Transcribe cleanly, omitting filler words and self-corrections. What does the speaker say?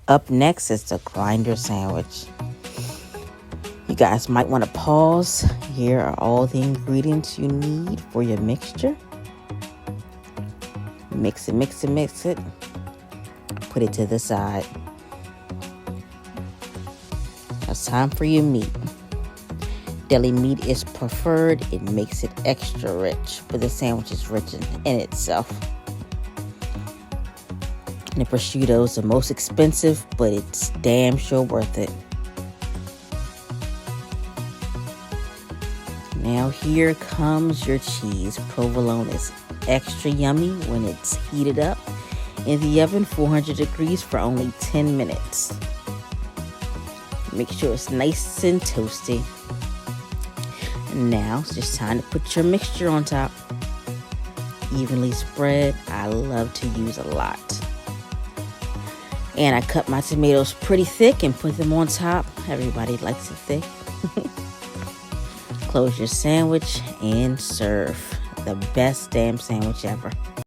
Up next is the grinder sandwich. You guys might want to pause. Here are all the ingredients you need for your mixture. Mix it, mix it, mix it. Put it to the side. Now it's time for your meat. Deli meat is preferred. It makes it extra rich, but the sandwich is rich in itself. And the prosciutto is the most expensive, but it's damn sure worth it. Now here comes your cheese. Provolone is extra yummy when it's heated up in the oven, 400 degrees for only 10 minutes. Make sure it's nice and toasty. And now it's just time to put your mixture on top. Evenly spread. I love to use a lot. And I cut my tomatoes pretty thick and put them on top. Everybody likes it thick. Close your sandwich and serve. The best damn sandwich ever.